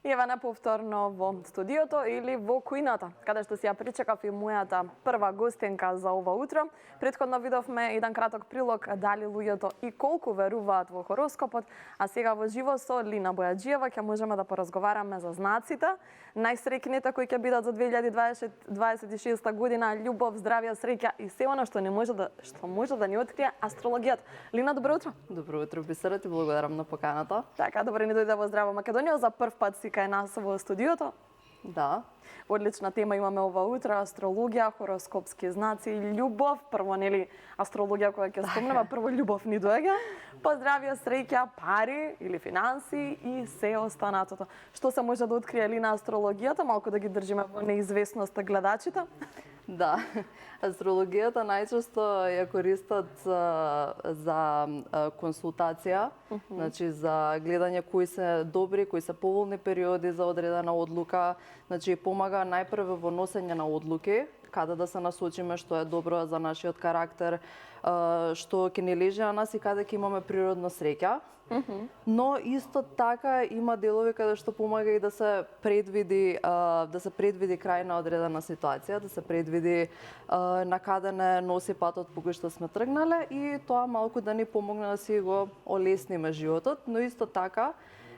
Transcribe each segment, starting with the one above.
Ева на повторно во студиото или во кујната, каде што си ја причекав и мојата прва гостинка за ова утро. Претходно видовме еден краток прилог дали луѓето и колку веруваат во хороскопот, а сега во живо со Лина Бојаджиева ќе можеме да поразговараме за знаците, најсреќните кои ќе бидат за 2026 година, љубов, здравје, среќа и се она што може да ни открие астрологијата. Лина, добро утро. Добро утро, Бисера, ти благодарам на поканата. Така, добро ни дојде во Здраво Македонија, за прв пат си кај нас во студиото. Да. Одлична тема имаме ова утро, астрологија, хороскопски знаци, љубов. Прво, нели, астрологија која ќе спомнеме, прво љубов ни доаѓа, па здравје, среќа, пари или финанси и се останатото. Што се може да открие Лина астрологијата, малку да ги држиме во неизвестност гледачите? Да, астрологијата најчесто ја користат за консултација, значи за гледање кои се добри, кои се поволни периоди за одредена одлука, значи помага најпрво во носење на одлуки, каде да се насочиме, што е добро за нашиот карактер, што ќе ни лежи на нас и каде ќе имаме природна среќа. Но исто така има делови каде што помага и да се предвиди крај на одредена ситуација, да се предвиди на каде не носи патот по кој што сме тргнале и тоа малку да ни помогне да си го олесниме животот, но исто така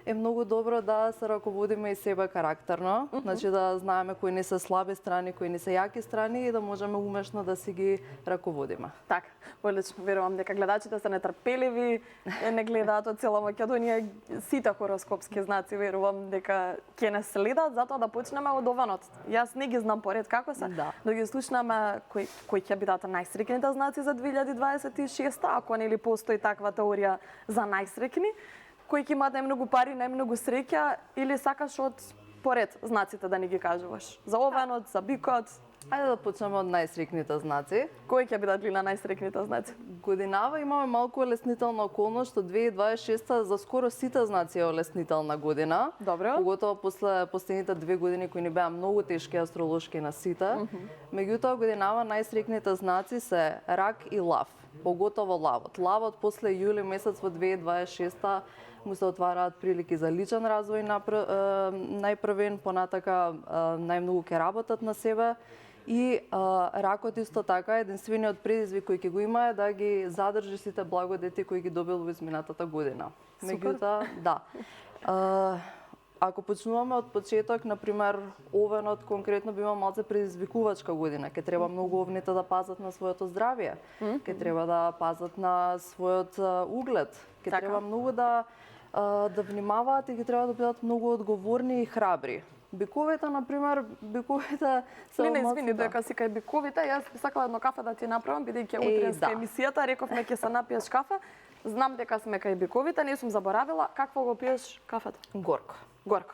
е многу добро да се раководиме и себе карактерно, значи да знаеме кои не се слаби страни, кои не се јаки страни и да можеме умешно да си ги раководиме. Така, одлично, верувам дека гледачите се нетрпеливи, не гледаат од цела Македонија сите хороскопски знаци, верувам дека ќе не следат, затоа да почнеме од ованот. Јас не ги знам поред како се, да ги слушнеме кои ќе бидат најсреќните знаци за 2026, ако нели постои таква теорија за најсреќни, кои ќе имаат најмногу пари, најмногу среќа, или сакаш од поред знаците да ни ги кажуваш? За овенот, за бикот? Ајде да почнеме од најсреќните знаци. Кои ќе бидат Лина најсреќните знаци? Годинава имаме малку олеснителна околност, што 2026 за скоро сите знаци е олеснителна година. Добро. Поготово после последните 2 години кои ни беа многу тешки астролошки на сите. Меѓутоа годинава најсреќните знаци се рак и лав. Поготово лавот. Лавот после јули месец во 2026 му се отвараат прилики за личен развој најпрвен, понатака најмногу ќе работат на себе. И ракот исто така, единствениот предизвик кој ќе го има е да ги задржи сите благодети кои ги добил во изминатата година. Меѓутоа, да. Ако почнуваме од почеток, например, овенот конкретно би имал малце предизвикувачка година. Ке треба многу овните да пазат на своето здравје, ке треба да пазат на својот углед, ке треба многу да внимаваат и ке треба да бидат многу одговорни и храбри. Биковите, например, се Лина, извини, дека си кај биковите, јас би сакала едно кафе да ти направам, бидејќи утренска емисијата, рековме ќе се напиеш кафе. Знам дека сме кај биковите, не сум заборавила, какво го пиеш кафето? Горко. Горко.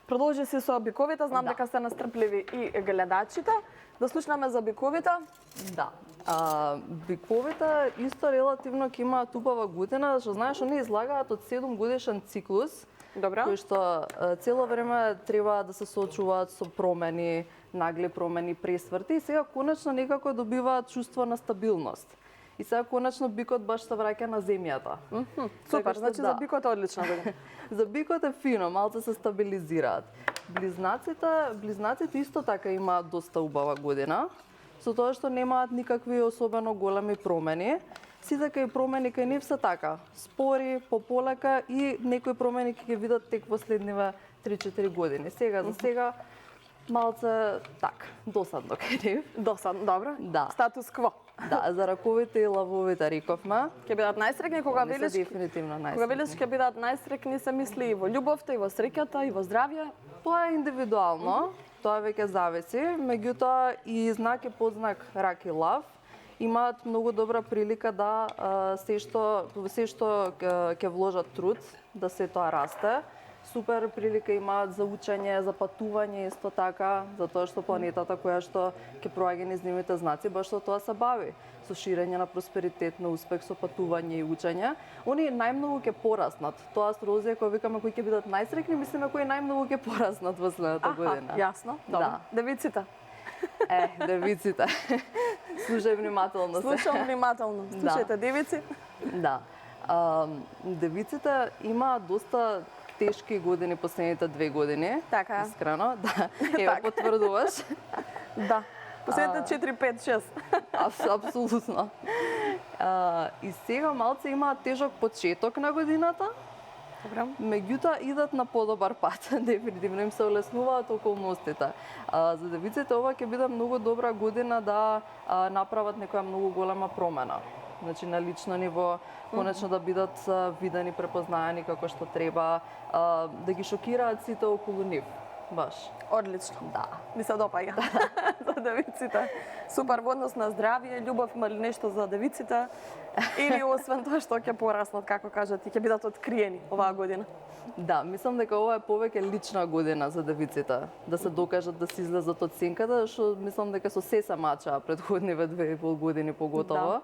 Продолжи си со биковите, знам дека се настрпливи и гледачите. Да слушнаме за биковите. Да. Биковите исто релативно ќе имаат убава година, што знаеш, они излагаат од 7 годишен циклус. Добро. Кои што цело време треба да се соочуваат со промени, нагли промени, пресврти и сега конечно некако добиваат чувство на стабилност. И сега конечно бикот баш се враќа на земјата. Супер, значи за бикот е одлична година. За бикот е фино, малце се стабилизираат. Близнаците исто така имаат доста убава година, со тоа што немаат никакви особено големи промени. Сите кај промени кај нив се така, спори, пополека и некои промени ќе ги видат тек последниве 3-4 години. Сега за сега малце так, досадно кај нив. Досадно, добро. Да. Статус кво. Да, за раковите и лавовите рековме. Ќе бидат најсреќни кога велиш. Дефинитивно најсреќни. Кога велиш ќе бидат најсреќни се мисли и во љубовта, и во среќата, и во здравје. Тоа е индивидуално, тоа веќе зависи, меѓутоа и знак и подзнак рак и лав имаат многу добра прилика да се што ќе вложат труд, да се тоа расте. Супер прилика имаат за учење, за патување исто така, затоа што планетата која што ќе проаѓа низ нивните знаци, баш со тоа се бави, со ширење на просперитет, на успех, со патување и учење. Они најмногу ќе пораснат. Тоа астролозија која викаме кои ќе бидат најсреќни, мислиме кои најмногу ќе пораснат во следната година. Јасно, добро. Девиците. Девиците. Слушај внимателно. Слушам внимателно. Слушајте, девици. Да. Девиците имаат доста тешки години последните 2 години. Така. Искрено, да. Ева, потврдуваш. Да. Последните 4, 5, 6. Апсолутно. И сега малце има тежок почеток на годината, Добро. меѓутоа идат на подобар пат. Дефинитивно им се олеснуваат околностите. За девиците ова ќе биде многу добра година да направат некоја многу голема промена. Значи на лично ниво, конечно да бидат видени, препознаени како што треба, да ги шокираат сите околу нив. Баш. Одлично. Да. Ми се допаѓа. За девиците. Супер во однос на здравје, љубов, има ли нешто за девиците? Или освен тоа што ќе пораснат, како кажат, и ќе бидат откриени оваа година? Да, мислам дека ова е повеќе лична година за девиците, да се докажат да се излезат од сенката, што мислам дека со се мачаа предходниве 2,5 години поготово. Да.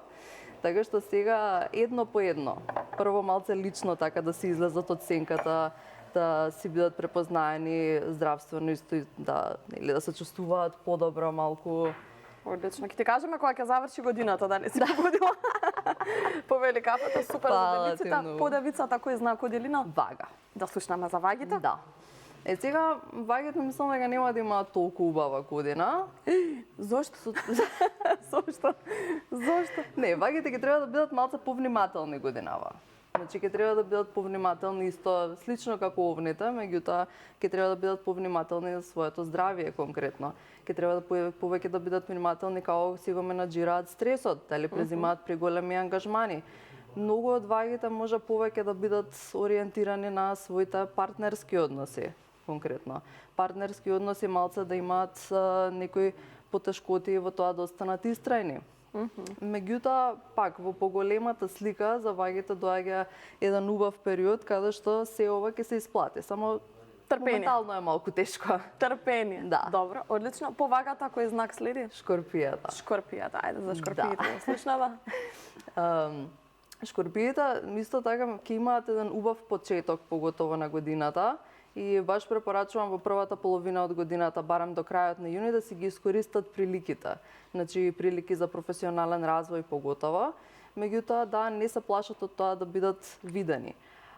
Така што сега едно по едно. Прво малце лично така да се излезат од сенката, да си бидат препознаени здравствено исто да или да се чувствуваат подобро малку. Одлично. Ќе ти кажеме кога ќе заврши годината, да не си погодила. Повели кафата, супер за девиците. По девицата кој знак оделина? Вага. Да слушнаме за вагите? Да. Сега вагите мислам дека нема да има толку убава година. Зошто? Зошто? Зошто? Не, вагите ќе треба да бидат малце повнимателни годинава. Значи ќе треба да бидат повнимателни исто слично како овните, меѓутоа ќе треба да бидат повнимателни за своето здравје конкретно. Ќе треба да повеќе да бидат внимателни како си го менаџираат стресот, дали презимаат преголеми ангажмани. Многу од вагите може повеќе да бидат ориентирани на своите партнерски односи конкретно. Партнерски односи малце да имаат некои потешкоти во тоа да останат истрајни. Меѓутоа, пак во поголемата слика за вагите доаѓа еден убав период каде што се ова ќе се исплати. Само Трпение. моментално е малку тешко. Трпение. Да. Добро, одлично. По вагата кој знак следи? Шкорпијата. Шкорпијата. Ајде за шкорпиите. Да. Слушнава. Шкорпиите исто така ќе имаат еден убав почеток поготово на годината. И баш препорачувам во првата половина од годината, барем до крајот на јуни, да си ги искористат приликите. Значи, прилики за професионален развој поготово. Меѓутоа, да, не се плашат од тоа да бидат видени.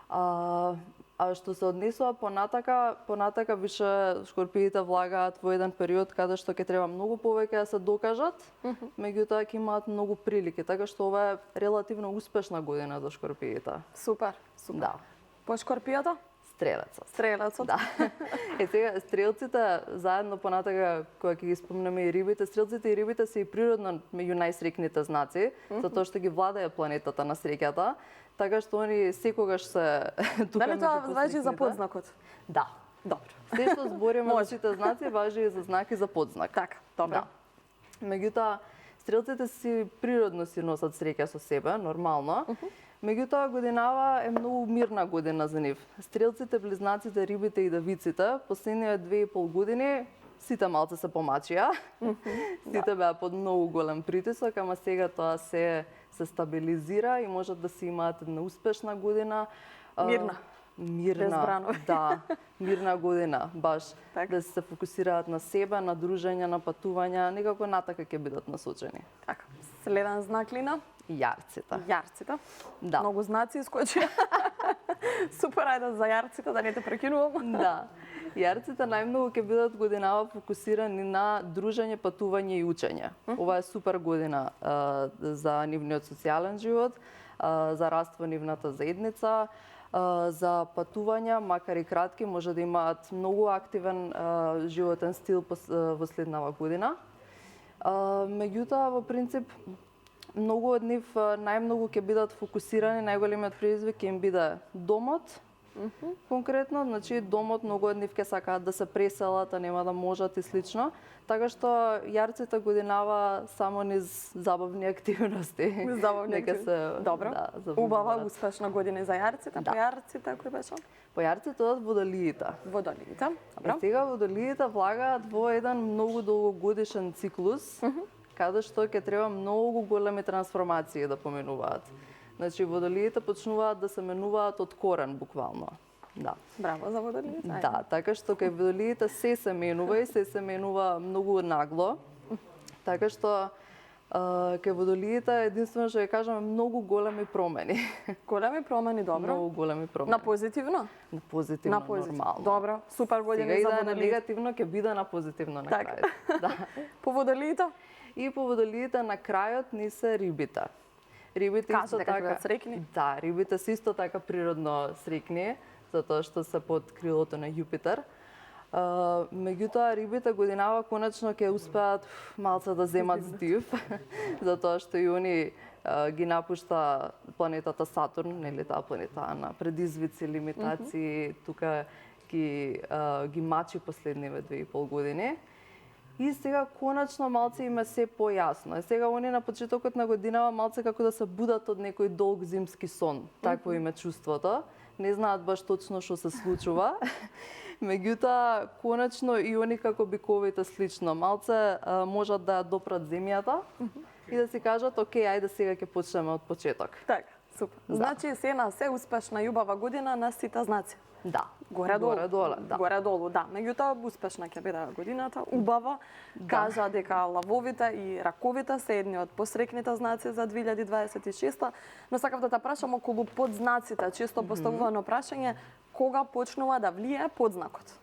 А што се однесува понатака више шкорпиите влагаат во еден период каде што ќе треба многу повеќе да се докажат, меѓутоа ќе имаат многу прилики, така што ова е релативно успешна година за шкорпиите. Супер, супер. Да. По шкорпијата? Стрелецот. Стрелецот. Да. Сега стрелците заедно понатака кога ќе ги спомнеме и рибите, стрелците и рибите се и природно меѓу најсреќните знаци, затоа што ги владеат планетата на среќата, така што они секогаш се тука. Дали тоа важи за подзнакот? Да. Добро. Се што збориме за сите знаци важи и за знак и за подзнак. Така, добро. Да. Меѓутоа, стрелците си природно си носат среќа со себе, нормално. Меѓутоа, годинава е многу мирна година за нив. Стрелците, близнаците, рибите и девиците, последниве 2,5 години, сите малце се помачија. Сите беа под многу голем притисок, ама сега тоа се стабилизира и можат да си имаат една успешна година. Мирна. Мирна, Без бранови. да, мирна година, баш. Така. Да се фокусираат на себе, на дружење, на патувања, некако натака ќе бидат насочени. Така. Следен знак Лина? Јарците. Јарците. Да. Многу знаци искочија. Супер, ајде за јарците да не те прекинувам. Да. Јарците најмногу ќе бидат годинава фокусирани на дружење, патување и учење. Ова е супер година за нивниот социјален живот, за раст во нивната заедница, за патувања, макар и кратки, може да имаат многу активен животен стил во следнава година. Меѓутоа, во принцип, многу од нив најмногу ќе бидат фокусирани, најголемиот предизвик ќе им биде домот. Конкретно, значи домот многу од нив ќе сакаат да се преселат, а нема да можат и слично. Така што јарците годинава само низ забавни активности. Забавни Нека се Добро. да, Убава, успешна година и за јарците. Да. По јарците кој беше? По јарците одат водолиите. Водолиите. И Добро. сега водолиите влагаат во еден многу долгогодишен циклус, каде што ќе треба многу големи трансформации да поминуваат. Значи, водолиите почнуваат да се менуваат од корен, буквално. Да. Браво за водолиите. Да, така што кај водолиите се менува и се менува многу нагло. Така што Кај водолиите единствено што ја кажам многу големи промени. Големи промени, добро. Многу големи промени. На позитивно? На позитивно, На позитивно. нормално. Добро, супер година Сега и за да е на водолиите. негативно, ќе биде на позитивно на Така. крајот. Да. По водолиите? И по водолиите на крајот ни се рибите. Рибите Кажете исто дека така бидат среќни? Да, рибите се исто така природно среќни, затоа што се под крилото на Јупитер. Меѓутоа, рибите годинава конечно ќе успеат малце да земат здив, затоа што и они ги напушта планетата Сатурн, нели таа планета на предизвици, лимитации, тука ги мачи последниве 2,5 години. И сега конечно малце им е се појасно. И сега они на почетокот на годинава малце како да се будат од некој долг зимски сон. Такво им е чувството. Не знаат баш точно што се случува. Меѓутоа, конечно и они како биковите слично, малце можат да ја допрат земјата и да си кажат, окей, ајде сега ќе почнеме од почеток. Така, супер. Да. Значи се на се успешна и убава година на сите знаци. Да. Горе-долу. Да. Горе-долу, да. Меѓутоа, успешна ќе биде годината, убава. Кажа дека лавовите и раковите се едни од посрекните знаци за 2026, но сакав да те прашам околу подзнаците, често поставувано прашање, кога почнува да влијае подзнакот?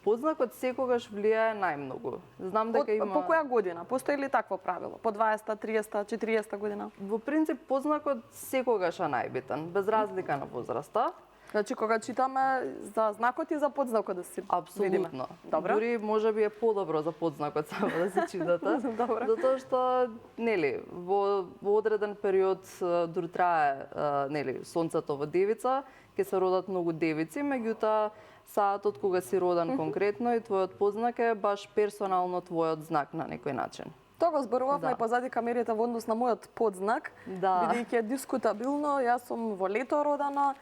Подзнакот секогаш влијае најмногу. Знам дека има По која година? Постои ли такво правило? По 20, 30, 40 година? Во принцип подзнакот секогаш е најбитен, без разлика на возраста. Значи, кога читаме за знакот и за подзнакот да си видиме. Апсолутно. Добро. Дури можеби е подобро за подзнакот само да се читате. Добро. Затоа што нели во одреден период дури трае нели сонцето во Девица, ќе се родат многу девици, меѓутоа саатот кога си роден конкретно и твојот подзнак е баш персонално твојот знак на некој начин. Тоа го зборувавме Да. и позади камерите во однос на мојот подзнак, Да. бидејќи е дискутабилно, јас сум во лето родена,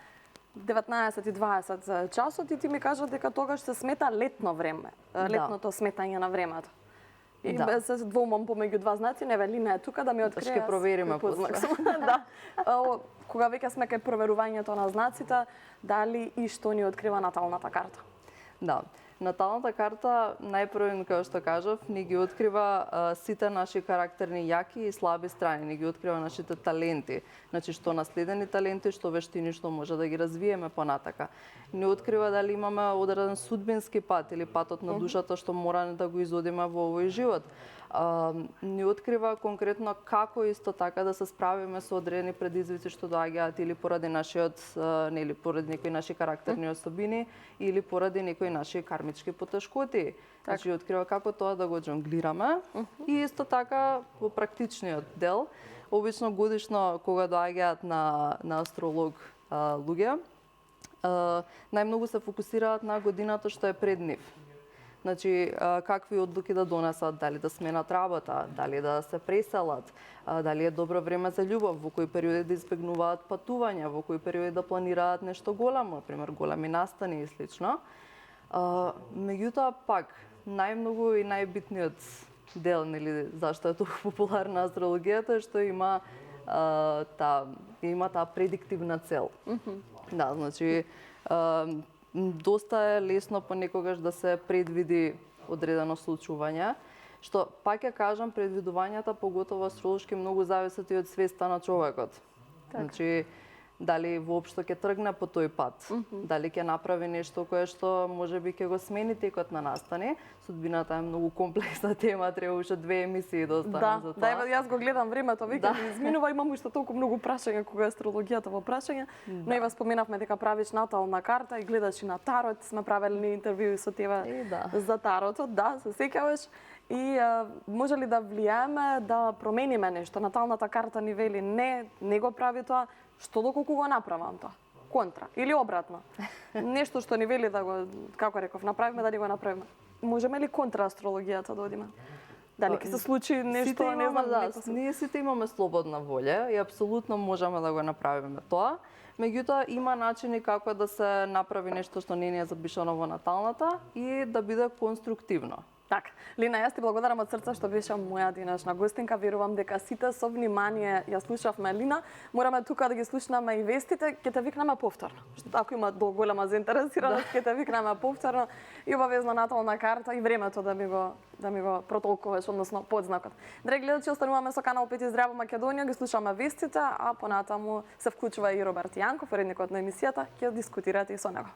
19:20 часот и ти ми кажа дека тогаш се смета летно време, летното сметање на времето. И Да. без се двомам помеѓу два знаци, Невелина е тука да ми открие. Ќе провериме кој подзнак после. сум. Да. Кога веќе сме кај проверувањето на знаците, дали и што ни открива наталната карта? Да. Наталната карта, најпрво, како што кажав, ни ги открива сите наши карактерни јаки и слаби страни, ни ги открива нашите таленти, значи што наследени таленти, што вештини, што може да ги развиеме понатака. Ни открива дали имаме одреден судбински пат или патот на душата што мора да го изодиме во овој живот. Ни открива конкретно како исто така да се справиме со одредени предизвици што доаѓаат или поради нашиот нели поради некои наши карактерни особини или поради некои наши кармички потешкоти. Значи открива како тоа да го џонглираме и исто така во практичниот дел, обично годишно кога доаѓаат на астролог луѓе, најмногу се фокусираат на годината што е пред нив. Значи, какви одлуки да донесат, дали да сменат работа, дали да се преселат, дали е добро време за љубов, во кои периоди да избегнуваат патувања, во кои периоди да планираат нешто големо, например големи настани и слично. Меѓутоа пак, најмногу и најбитниот дел, нели, зашто е толку популарна астрологијата, е што има таа предиктивна цел. Да, значи, доста е лесно понекогаш да се предвиди одредено случување, што пак ја кажам, предвидувањата, поготово астролошки, многу зависат и од свеста на човекот. Значи, дали воопшто ќе тргне по тој пат, дали ќе направи нешто кое што можеби ќе го смени текот на настани. Судбината е многу комплексна тема, треба уште 2 емисии да останат за тоа. Да, јас го гледам времето, веќе ми изминува, имам уште толку многу прашања кога е астрологијата во прашање. Но и споменавме дека правиш натална карта и гледаш и на тарот, сме правелни интервјуи со тебе за таротот, да, се сеќаваш. И може ли да влијаеме да промениме нешто? Наталната карта ни вели не го прави тоа, што доколку го направам тоа? Контра или обратно? Нешто што ни вели да го, како реков, направиме, да ни го направиме. Можеме ли контра астрологијата да одиме? Дали ќе се случи нешто, не знам, ние сите имаме слободна волја и апсолутно можеме да го направиме тоа. Меѓутоа има начини како да се направи нешто што не ни е запишано во наталната и да биде конструктивно. Така, Лина, јас ти благодарам од срце што беше моја денешна гостинка. Верувам дека сите со внимание ја слушавме Лина. Мораме тука да ги слушнаме и вестите, ќе те викнеме повторно. Што ако има голема заинтересираност, ќе те викнеме повторно и обавезно натална карта и времето да ми го протолкуваш, односно подзнакот. Драги гледачи, остануваме со канал 5 Здраво Македонија, ги слушаме вестите, а понатаму се вклучува и Роберт Јанков, уредникот на емисијата, ќе дискутирате и со него.